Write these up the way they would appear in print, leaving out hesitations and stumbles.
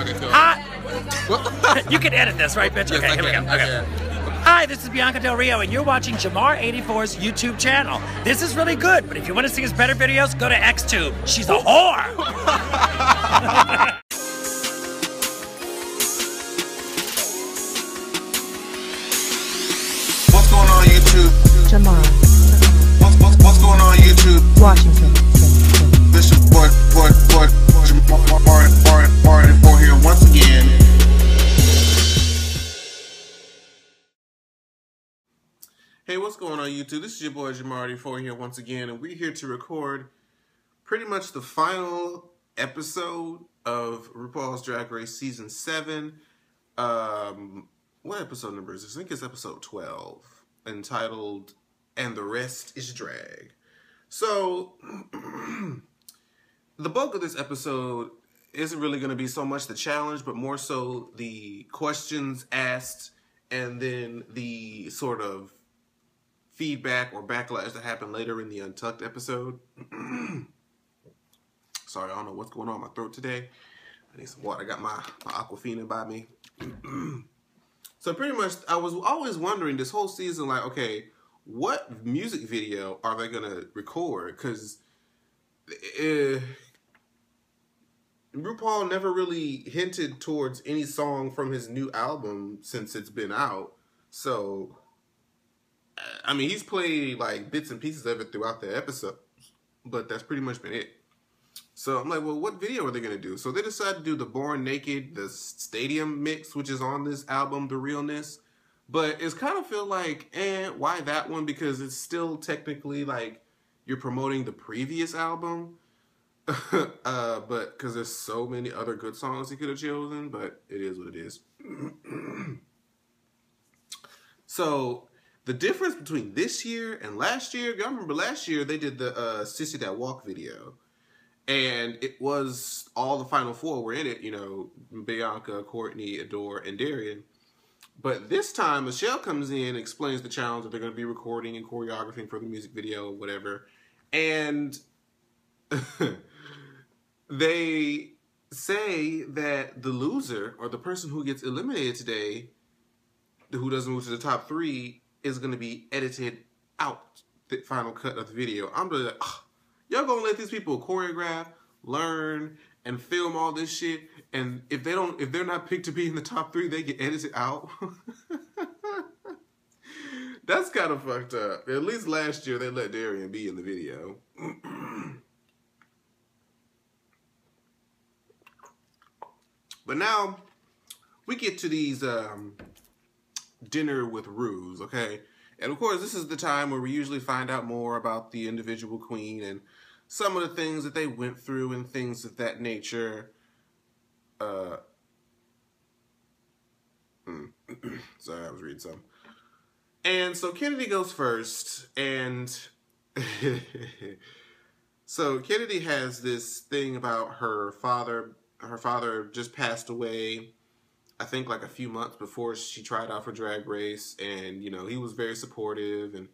Okay, cool. Hi. You can edit this, right, bitch? Yes, Okay, I here we go. can. Okay. Hi, this is Bianca Del Rio, and you're watching Jamar84's YouTube channel. This is really good, but if you want to see his better videos, go to XTube. She's a whore. What's going on YouTube? Jamar. What's going on YouTube? Washington. This is Jamar84 here once again. Hey, what's going on YouTube? This is your boy Jamar84 here once again, and we're here to record pretty much the final episode of RuPaul's Drag Race Season 7. What episode number is this? I think it's episode 12, entitled, And the Rest is Drag. So, the bulk of this episode isn't really going to be so much the challenge, but more so the questions asked, and then the sort of feedback or backlash that happened later in the Untucked episode. Sorry, I don't know what's going on in my throat today. I need some water. I got my Aquafina by me. So pretty much, I was always wondering this whole season, like, okay, what music video are they going to record? Because RuPaul never really hinted towards any song from his new album since it's been out. So, I mean, he's played like bits and pieces of it throughout the episode, but that's pretty much been it. So I'm like, well, what video are they going to do? So they decided to do the Born Naked, the stadium mix, which is on this album, The Realness. But it's kind of feel like, why that one? Because it's still technically like you're promoting the previous album. But because there's so many other good songs he could have chosen, but it is what it is. So the difference between this year and last year, y'all remember last year they did the Sissy That Walk video. And it was all the final four were in it, you know, Bianca, Courtney, Adore, and Darian. But this time, Michelle comes in and explains the challenge that they're going to be recording and choreographing for the music video, whatever. And they say that the loser, or the person who gets eliminated today, who doesn't move to the top 3, is going to be edited out, the final cut of the video. I'm just like, y'all gonna let these people choreograph, learn, and film all this shit, and if they're not picked to be in the top 3, they get edited out? That's kind of fucked up. At least last year they let Darian be in the video. But now we get to these dinner with Ruse, okay? And of course, this is the time where we usually find out more about the individual queen and some of the things that they went through and things of that nature. Sorry, I was reading some. And so Kennedy goes first, and so Kennedy has this thing about her father. Her father just passed away, I think like a few months before she tried out for Drag Race, and, you know, he was very supportive, and,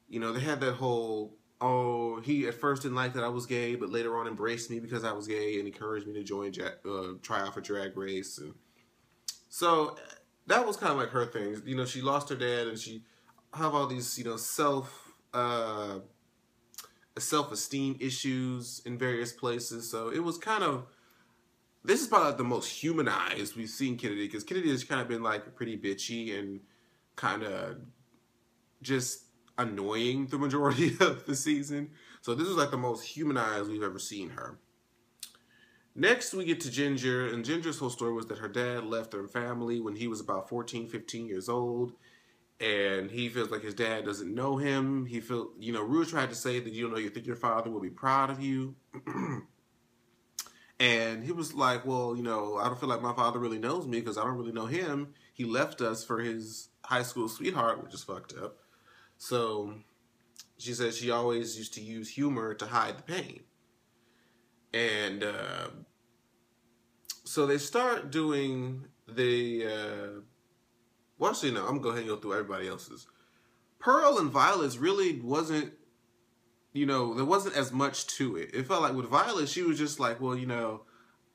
you know, they had that whole, oh, he at first didn't like that I was gay, but later on embraced me because I was gay and encouraged me to join, try out for Drag Race, and so that was kind of like her thing. You know, she lost her dad, and she have all these, you know, self-esteem issues in various places, so it was kind of, this is probably like the most humanized we've seen Kennedy, because Kennedy has kind of been like pretty bitchy and kind of just annoying the majority of the season. So this is like the most humanized we've ever seen her. Next, we get to Ginger, and Ginger's whole story was that her dad left her family when he was about 14, 15 years old, and he feels like his dad doesn't know him. He felt, you know, Rue tried to say that, you know, you think your father will be proud of you. And he was like, well, you know, I don't feel like my father really knows me because I don't really know him. He left us for his high school sweetheart, which is fucked up. So she said she always used to use humor to hide the pain. And so they start doing the, well, actually, no, I'm going to go ahead and go through everybody else's. Pearl and Violet's really wasn't, you know, there wasn't as much to it. It felt like with Violet, she was just like, well, you know,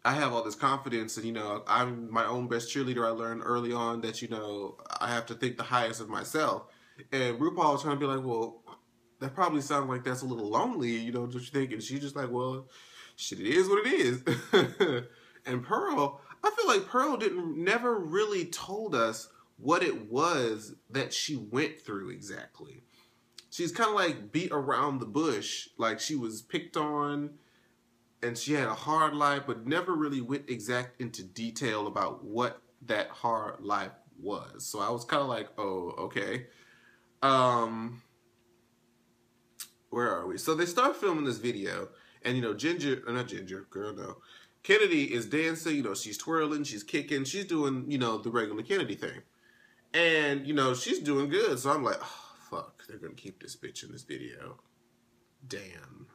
I have all this confidence, and, you know, I'm my own best cheerleader. I learned early on that, you know, I have to think the highest of myself. And RuPaul was trying to be like, well, that probably sounds like that's a little lonely, you know, what you think? And she's just like, well, shit, it is what it is. And Pearl, I feel like Pearl never really told us what it was that she went through exactly. She's kind of like beat around the bush, like she was picked on and she had a hard life, but never really went exact into detail about what that hard life was. So I was kind of like, oh, okay. Where are we? So they start filming this video, and, you know, Kennedy is dancing, you know, she's twirling, she's kicking, she's doing, you know, the regular Kennedy thing. And, you know, she's doing good. So I'm like, oh, fuck, they're going to keep this bitch in this video. Damn.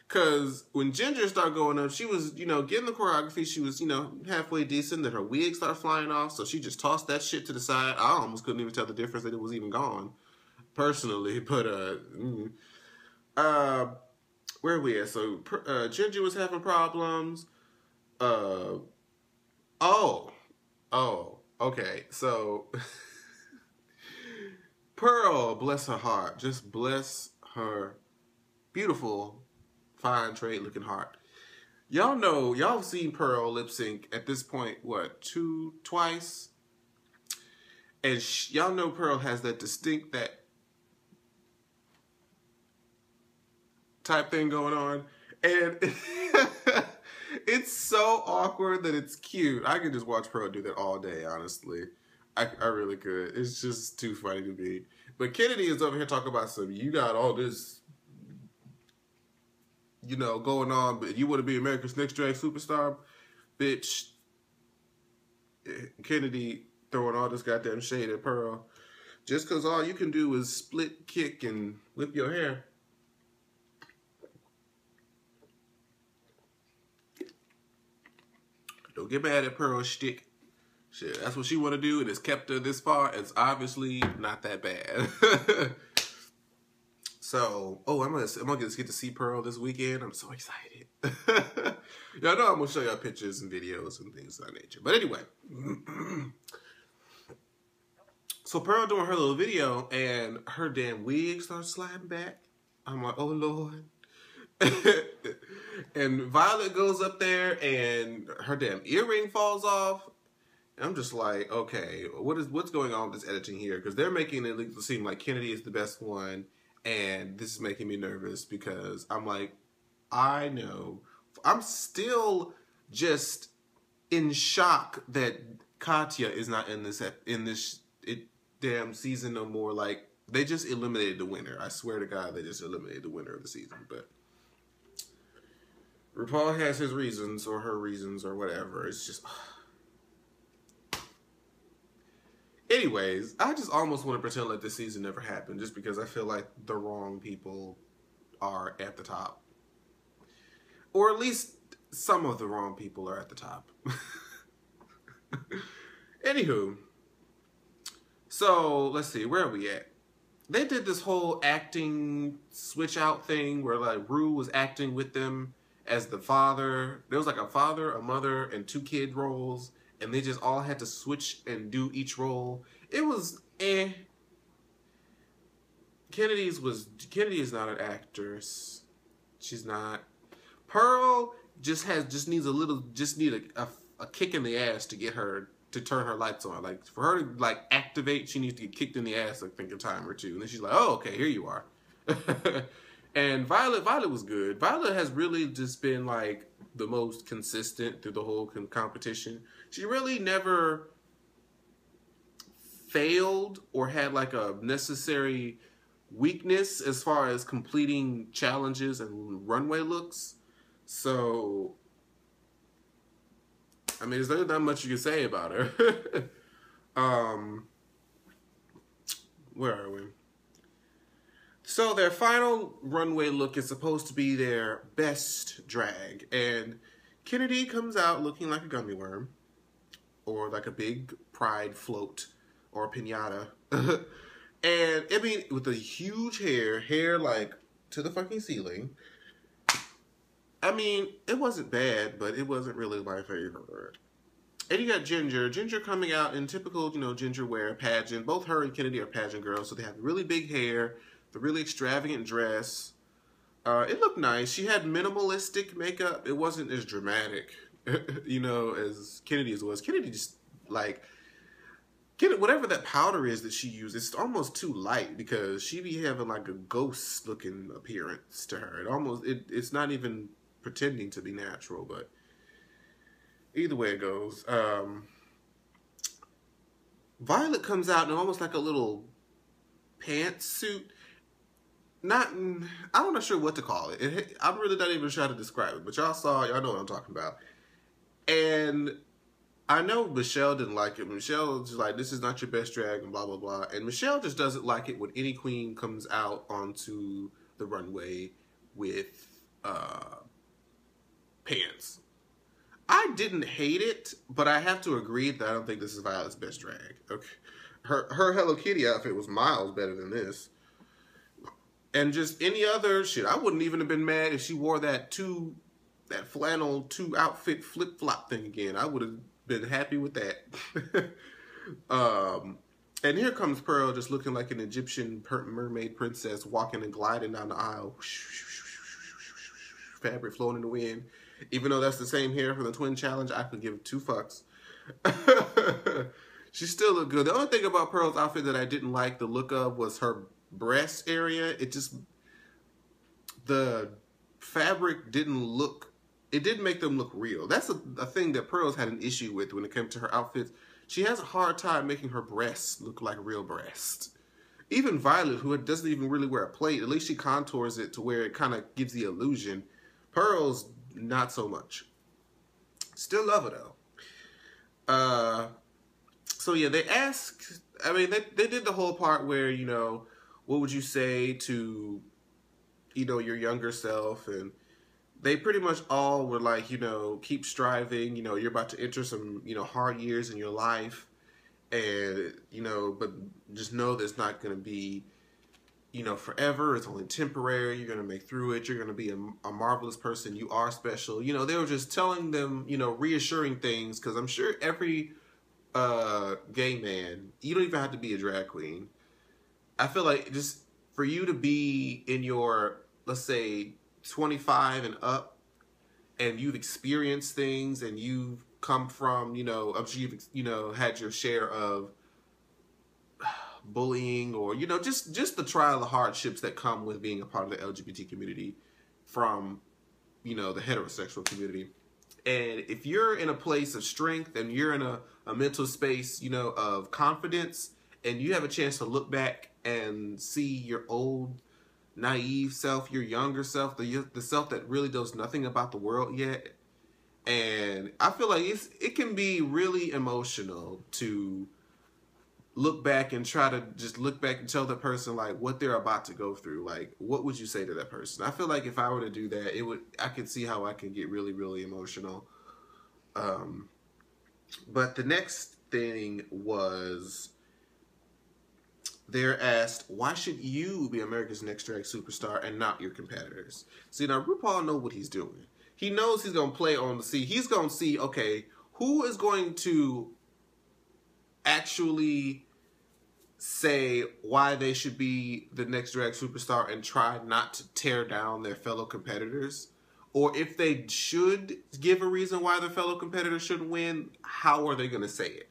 Because when Ginger started going up, she was, you know, getting the choreography. She was, you know, halfway decent. Then her wig started flying off. So she just tossed that shit to the side. I almost couldn't even tell the difference that it was even gone, personally. But, where are we at? So, Ginger was having problems. Okay. So, Pearl, bless her heart. Just bless her beautiful, fine trade looking heart. Y'all know, y'all have seen Pearl lip sync at this point, what, twice? And y'all know Pearl has that distinct, that type thing going on. And it's so awkward that it's cute. I could just watch Pearl do that all day, honestly. I really could. It's just too funny to me. But Kennedy is over here talking about some, you got all this, you know, going on, but you want to be America's next drag superstar? Bitch. Kennedy throwing all this goddamn shade at Pearl. Just because all you can do is split, kick, and whip your hair. Don't get mad at Pearl's shtick. Shit, that's what she want to do, and it's kept her this far. It's obviously not that bad. So, I'm gonna get to see Pearl this weekend. I'm so excited. Y'all know I'm gonna show y'all pictures and videos and things of that nature. But anyway, so Pearl doing her little video, and her damn wig starts sliding back. I'm like, oh Lord. And Violet goes up there, and her damn earring falls off. And I'm just like, okay, what's going on with this editing here? Because they're making it seem like Kennedy is the best one. And this is making me nervous because I'm like, I know. I'm still just in shock that Katya is not in this damn season no more. Like, they just eliminated the winner. I swear to God, they just eliminated the winner of the season. But RuPaul has his reasons or her reasons or whatever. It's just... Anyways, I just almost want to pretend like this season never happened just because I feel like the wrong people are at the top. Or at least some of the wrong people are at the top. Anywho, so let's see, where are we at? They did this whole acting switch out thing where like Ru was acting with them as the father. There was like a father, a mother, and 2 kid roles. And they just all had to switch and do each role. It was Kennedy is not an actress. She's not. Pearl just needs a kick in the ass to get her to turn her lights on. Like for her to like activate, she needs to get kicked in the ass, I think, a time or 2. And then she's like, oh, okay, here you are. And Violet was good. Violet has really just been like the most consistent through the whole competition. She really never failed or had like a necessary weakness as far as completing challenges and runway looks. So, I mean, there's not much you can say about her. Where are we? So their final runway look is supposed to be their best drag. And Kennedy comes out looking like a gummy worm. Or like a big pride float. Or a piñata. And, I mean, with the huge hair like to the fucking ceiling. I mean, it wasn't bad, but it wasn't really my favorite. And you got Ginger. Ginger coming out in typical, Ginger wear pageant. Both her and Kennedy are pageant girls, so they have really big hair, the really extravagant dress. It looked nice. She had minimalistic makeup. It wasn't as dramatic, as Kennedy's was. Kennedy just, like, whatever that powder is that she used, it's almost too light because she be having, like, a ghost-looking appearance to her. It's not even pretending to be natural, but either way it goes. Violet comes out in almost like a little pantsuit. I'm not sure what to call it. I'm really not even trying to describe it, but y'all know what I'm talking about. And I know Michelle didn't like it. Michelle was just like, this is not your best drag and blah, blah, blah. And Michelle just doesn't like it when any queen comes out onto the runway with pants. I didn't hate it, but I have to agree that I don't think this is Violet's best drag. Okay, her Hello Kitty outfit was miles better than this. And just any other shit, I wouldn't even have been mad if she wore that flannel two outfit flip flop thing again. I would have been happy with that. And here comes Pearl, just looking like an Egyptian mermaid princess, walking and gliding down the aisle. Fabric flowing in the wind. Even though that's the same hair from the twin challenge, I could give 2 fucks. She still looked good. The only thing about Pearl's outfit that I didn't like the look of was her breast area. The fabric didn't make them look real. That's a thing that Pearl's had an issue with when it came to her outfits. She has a hard time making her breasts look like real breasts. Even Violet, who doesn't even really wear a plate, at least she contours it to where it kind of gives the illusion. Pearl's not so much. Still love her though. So yeah, they asked, they did the whole part where, what would you say to, your younger self? And they pretty much all were like, keep striving, you're about to enter some, hard years in your life. And, but just know that it's not going to be, forever. It's only temporary. You're going to make through it. You're going to be a marvelous person. You are special. They were just telling them, reassuring things. Because I'm sure every gay man, you don't even have to be a drag queen. I feel like just for you to be in your, let's say, 25 and up, and you've experienced things, and you've come from, I'm sure you've, had your share of bullying or, just the trial, the hardships that come with being a part of the LGBT community from, the heterosexual community. And if you're in a place of strength and you're in a mental space, of confidence, and you have a chance to look back and see your old, naive self, your younger self, the self that really knows nothing about the world yet. And I feel like it can be really emotional to look back and try to just look back and tell the person like what they're about to go through. Like, what would you say to that person? I feel like if I were to do that, I could see how I could get really, really emotional. But the next thing was they're asked, why should you be America's Next Drag Superstar and not your competitors? See, now RuPaul knows what he's doing. He knows he's going to play on the sea. He's going to see, okay, who is going to actually say why they should be the next drag superstar and try not to tear down their fellow competitors? Or if they should give a reason why their fellow competitors shouldn't win, how are they going to say it?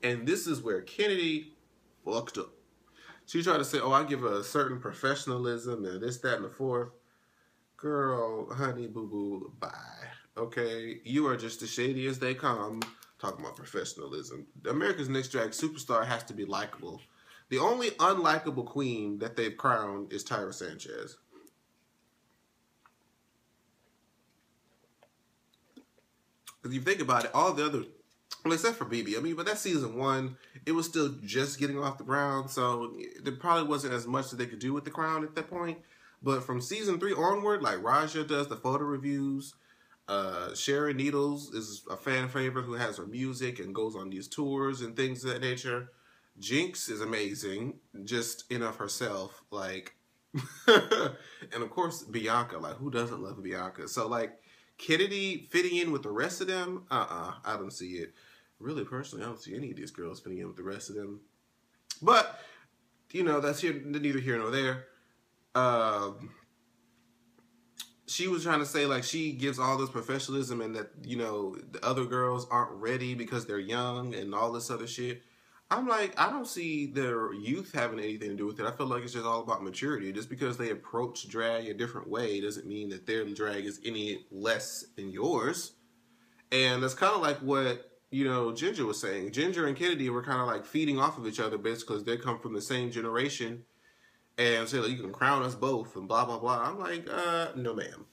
And this is where Kennedy fucked up. She tried to say, oh, I give a certain professionalism and this, that, and the fourth. Girl, honey, boo-boo, bye. Okay? You are just as shady as they come. Talking about professionalism. America's Next Drag Superstar has to be likable. The only unlikable queen that they've crowned is Tyra Sanchez. Because you think about it, all the other, well, except for BB, but that's season 1. It was still just getting off the ground, so there probably wasn't as much that they could do with the crown at that point. But from season 3 onward, like Raja does the photo reviews, Sharon Needles is a fan favorite who has her music and goes on these tours and things of that nature. Jinx is amazing, just in of herself. Like, And of course, Bianca. Like, who doesn't love Bianca? So, like, Kennedy fitting in with the rest of them? I don't see it. Really, personally, I don't see any of these girls fitting in with the rest of them. But, you know, that's neither here nor there. She was trying to say, like, she gives all this professionalism and that, you know, the other girls aren't ready because they're young and all this other shit. I'm like, I don't see their youth having anything to do with it. I feel like it's just all about maturity. Just because they approach drag a different way doesn't mean that their drag is any less than yours. And that's kind of like what, you know, Ginger was saying. Ginger and Kennedy were kind of like feeding off of each other basically because they come from the same generation. And say, like, you can crown us both and blah, blah, blah. I'm like, no, ma'am.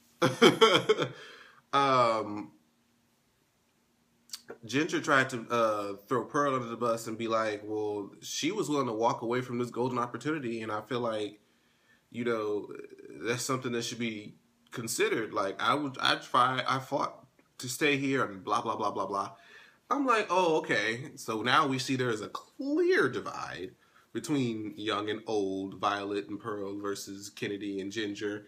Ginger tried to throw Pearl under the bus and be like, well, she was willing to walk away from this golden opportunity. And I feel like, you know, that's something that should be considered. Like, I fought to stay here and blah, blah, blah, blah, blah. I'm like, oh, okay. So now we see there is a clear divide between young and old, Violet and Pearl versus Kennedy and Ginger.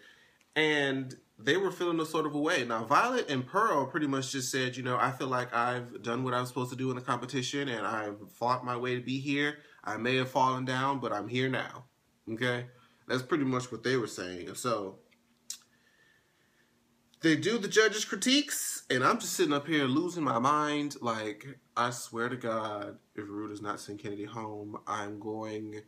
And they were feeling a sort of a way. Now, Violet and Pearl pretty much just said, you know, I feel like I've done what I was supposed to do in the competition and I've fought my way to be here. I may have fallen down, but I'm here now. Okay? That's pretty much what they were saying. So, they do the judges' critiques, and I'm just sitting up here losing my mind. Like, I swear to God, if Rue does not send Kennedy home, I'm going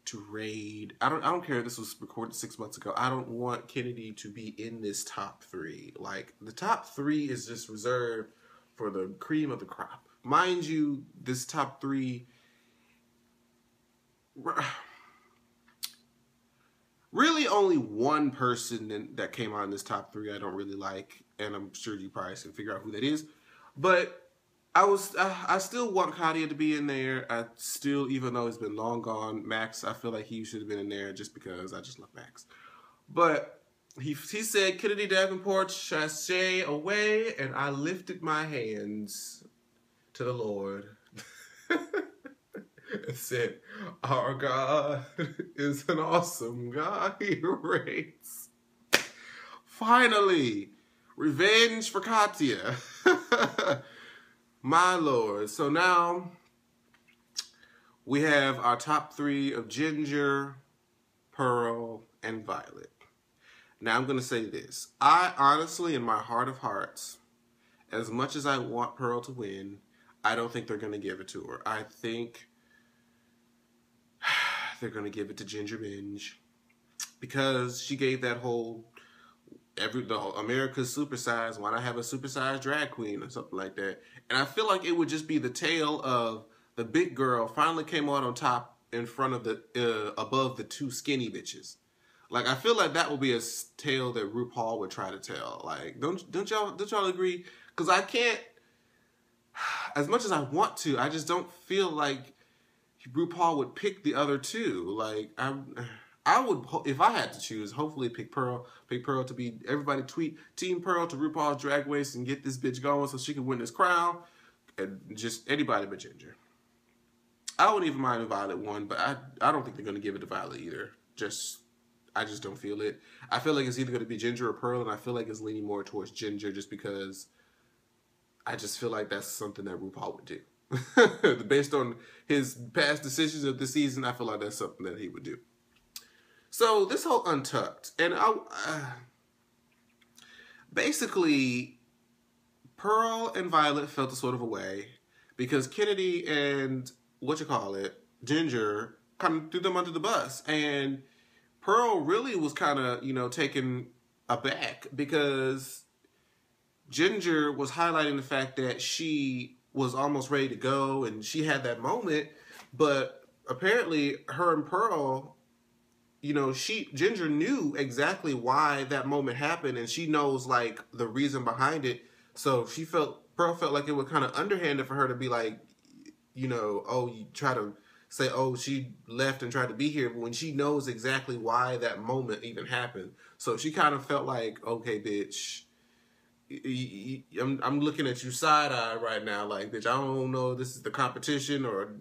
to raid. I don't care if this was recorded 6 months ago. I don't want Kennedy to be in this top 3. Like, the top 3 is just reserved for the cream of the crop. Mind you, this top 3... Really, only one person that came out in this top 3 I don't really like, and I'm sure you probably can figure out who that is. But I still want Katia to be in there. I still, even though it's been long gone, Max, I feel like he should have been in there just because I just love Max. But he said, Kennedy Davenport, sashay away, and I lifted my hands to the Lord. It said, our God is an awesome God. He reigns. Finally, revenge for Katia. My Lord. So now we have our top 3 of Ginger, Pearl, and Violet. Now I'm going to say this. I honestly, in my heart of hearts, as much as I want Pearl to win, I don't think they're going to give it to her. I think they're going to give it to Ginger Minj because she gave that whole America's supersized, why not have a supersized drag queen or something like that. And I feel like it would just be the tale of the big girl finally came out on top in front of the above the 2 skinny bitches. Like, I feel like that would be a tale that RuPaul would try to tell. Like, don't y'all agree? Because I can't, as much as I want to, I just don't feel like RuPaul would pick the other 2. Like, I would, if I had to choose, hopefully pick Pearl to be, everybody tweet Team Pearl to RuPaul's Drag Race and get this bitch going so she can win this crown. And just anybody but Ginger. I wouldn't even mind if Violet won, but I don't think they're going to give it to Violet either. I just don't feel it. I feel like it's either going to be Ginger or Pearl, and I feel like it's leaning more towards Ginger just because I just feel like that's something that RuPaul would do. Based on his past decisions of the season, I feel like that's something that he would do. So this whole Untucked, and basically, Pearl and Violet felt a sort of a way because Kennedy and Ginger kind of threw them under the bus, and Pearl really was kind of, you know, taken aback because Ginger was highlighting the fact that she was almost ready to go and she had that moment, but apparently her and Pearl, you know, Ginger knew exactly why that moment happened and she knows like the reason behind it. So Pearl felt like it was kind of underhanded for her to be like, you know, oh, you try to say, oh, she left and tried to be here, but when she knows exactly why that moment even happened. So she kind of felt like, okay, bitch, I'm looking at you side-eye right now, like, bitch, I don't know if this is the competition or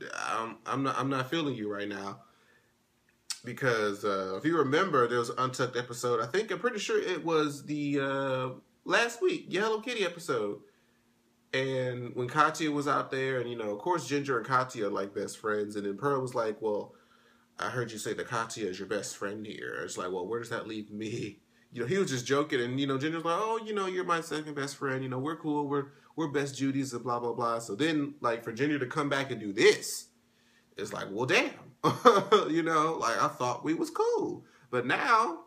I'm not feeling you right now. because if you remember, there was an Untucked episode. I'm pretty sure it was the last week, Hello Kitty episode. And when Katya was out there, and, of course, Ginger and Katya are like best friends. And then Pearl was like, well, I heard you say that Katya is your best friend here. It's like, well, where does that leave me? He was just joking. And, Ginger's like, oh, you're my second best friend. We're cool. We're best Judies and blah, blah, blah. So then, like, for Ginger to come back and do this, it's like, well, damn. Like, I thought we was cool. But now,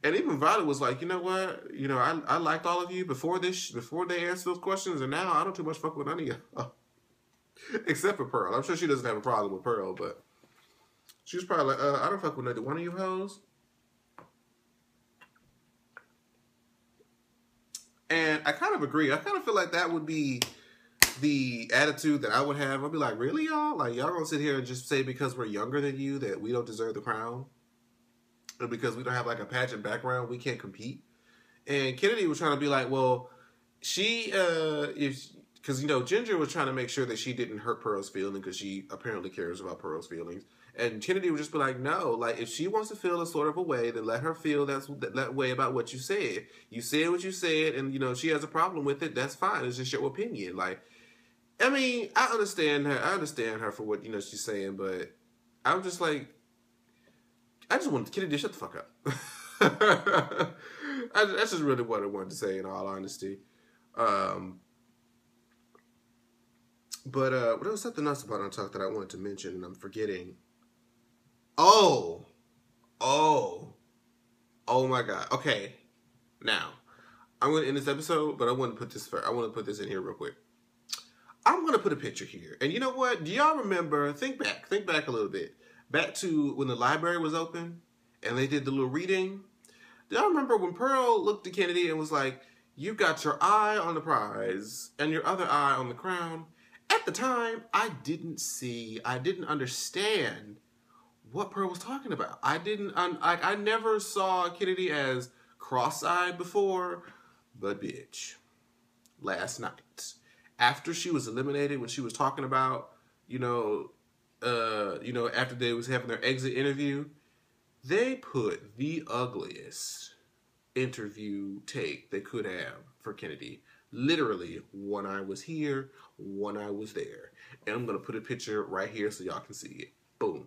And even Violet was like, you know what? I liked all of you before they answered those questions, and now I don't too much fuck with none of y'all. Except for Pearl. I'm sure she doesn't have a problem with Pearl, but she was probably like, I don't fuck with neither one of you hoes. And I kind of agree. I kind of feel like that would be the attitude that I would have. I'd be like, really, y'all? Like, y'all gonna sit here and just say because we're younger than you that we don't deserve the crown? Or because we don't have, like, a pageant background, we can't compete? And Kennedy was trying to be like, well, she, because, Ginger was trying to make sure that she didn't hurt Pearl's feelings because she apparently cares about Pearl's feelings. And Kennedy would just be like, no, like, if she wants to feel a sort of a way, then let her feel that way about what you said. You said what you said, and, if she has a problem with it, that's fine. It's just your opinion. Like, I mean, I understand her. I understand her for what, she's saying, but I'm just like, I just wanted Kennedy to shut the fuck up. That's just really what I wanted to say, in all honesty. But there was something else about Untucked that I wanted to mention, and I'm forgetting. Oh my God. Okay, now I'm going to end this episode, but I want to put this first. I want to put this in here real quick. I'm going to put a picture here, and you know what? Do y'all remember? Think back a little bit, back to when the library was open and they did the little reading. Do y'all remember when Pearl looked at Kennedy and was like, "You got your eye on the prize and your other eye on the crown"? At the time, I didn't understand what Pearl was talking about. I never saw Kennedy as cross-eyed before, but bitch, last night, after she was eliminated, when she was talking about, after they was having their exit interview, they put the ugliest interview take they could have for Kennedy. Literally, one eye was here, one eye was there. And I'm going to put a picture right here so y'all can see it. Boom.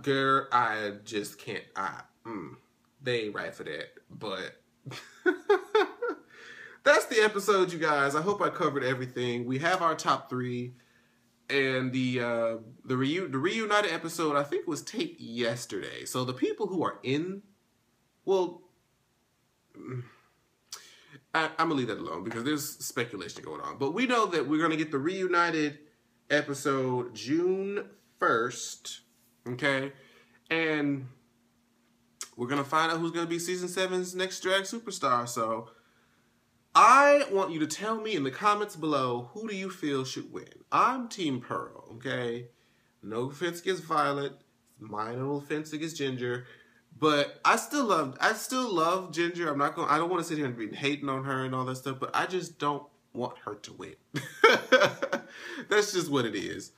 Girl, I just can't. They ain't right for that. But that's the episode, you guys. I hope I covered everything. We have our top 3. And the reunited episode, I think, was taped yesterday. So the people who are in, well, I'm going to leave that alone because there's speculation going on. But we know that we're going to get the reunited episode June 1st, okay? And we're going to find out who's going to be Season 7's next drag superstar. So I want you to tell me in the comments below, who do you feel should win? I'm Team Pearl, okay? No offense against Violet, minor offense against Ginger, but I still love Ginger. I don't want to sit here and be hating on her and all that stuff, but I just don't want her to win. That's just what it is.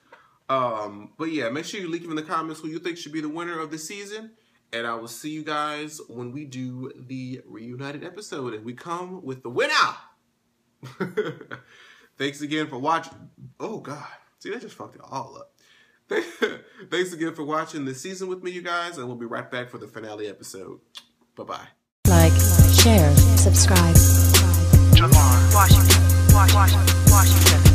But yeah, make sure you leave in the comments who you think should be the winner of the season. And I will see you guys when we do the reunited episode and we come with the winner. Thanks again for watching. Oh, God. See, that just fucked it all up. Thanks again for watching this season with me, you guys. And we'll be right back for the finale episode. Bye-bye. Like, share, subscribe. Jamar, Washington.